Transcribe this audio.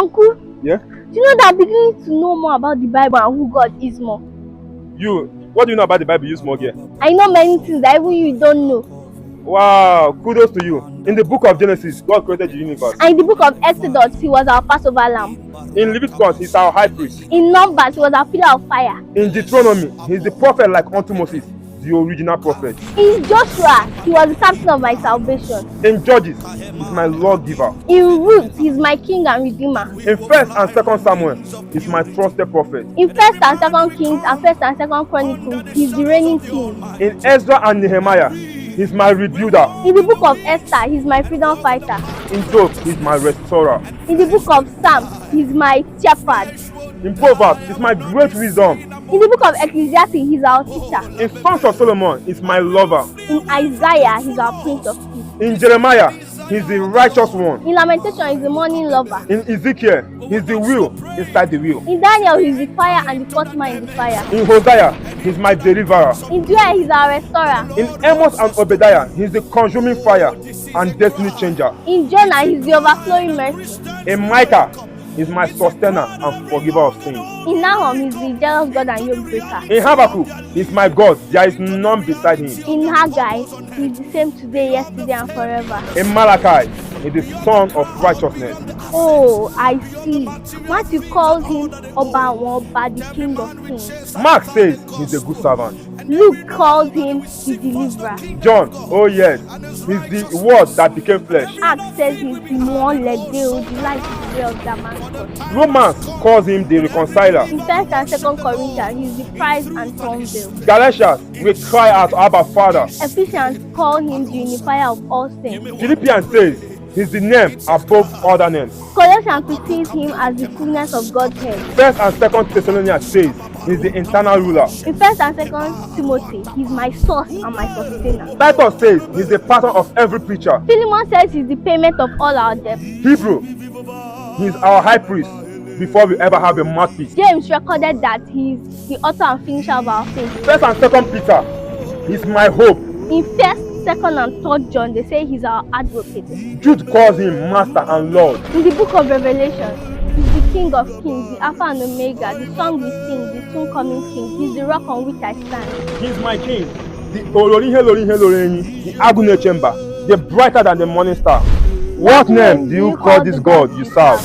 Uncle, Yeah? do you know that I'm beginning to know more about the Bible and who God is more? What do you know about the Bible, you small girl? I know many things that even you don't know. Wow, kudos to you. In the book of Genesis, God created the universe. And in the book of Exodus, he was our Passover lamb. In Leviticus, he's our high priest. In Numbers, he was our pillar of fire. In Deuteronomy, he's the prophet like unto Moses, the original prophet. In Joshua, he was the captain of my salvation. In Judges, he's my lawgiver. In Ruth, he's my king and redeemer. In 1st and 2nd Samuel, he's my trusted prophet. In 1st and 2nd Kings and 1st and 2nd Chronicles, he's the reigning king. In Ezra and Nehemiah, he's my rebuilder. In the book of Esther, he's my freedom fighter. In Job, he's my restorer. In the book of Psalms, he's my shepherd. In Proverbs, he's my great wisdom. In the book of Ecclesiastes, he's our teacher. In Songs of Solomon, he's my lover. In Isaiah, he's our prince of peace. In Jeremiah, he's the righteous one. In Lamentation, he's the morning lover. In Ezekiel, he's the wheel inside the wheel. In Daniel, he's the fire and the fourth man in the fire. In Hosea, he's my deliverer. In Joel, he's our restorer. In Amos and Obadiah, he's the consuming fire and destiny changer. In Jonah, he's the overflowing mercy. In Micah, he's my sustainer and forgiver of sins. In Nahum, he's the jealous God and yoke breaker. In Habakkuk, he's my God, there is none beside him. In Haggai, he's the same today, yesterday, and forever. In Malachi, he's the son of righteousness. Oh, I see. Matthew calls him Oba Woba, the King of Kings. Mark says he's a good servant. Luke calls him the deliverer. John, oh yes, he's the word that became flesh. Acts says he's the one led the light in the way of Damascus. Romans calls him the reconciler. In 1st and 2nd Corinthians, he's the prize and thorn veil. Galatians, we cry out, Abba Father. Ephesians call him the unifier of all things. Philippians says he's the name above other names. Colossians perceives him as the fullness of God's head. 1st and 2nd Thessalonians says he's the internal ruler. In 1st and 2nd Timothy, he's my source and my sustainer. Titus says he's the pattern of every preacher. Philemon says he's the payment of all our debts. Hebrew, he's our high priest before we ever have a mouthpiece. James recorded that he's the author and finisher of our faith. 1st and 2nd Peter, he's my hope. In 1st, 2nd, and 3rd John, they say he's our advocate. Jude calls him Master and Lord. In the book of Revelation, he's the King of Kings, the Alpha and Omega, the song we sing, the soon coming King. He's the rock on which I stand. He's my king, the the Agune chamber, the brighter than the morning star. What name do you call this God you serve?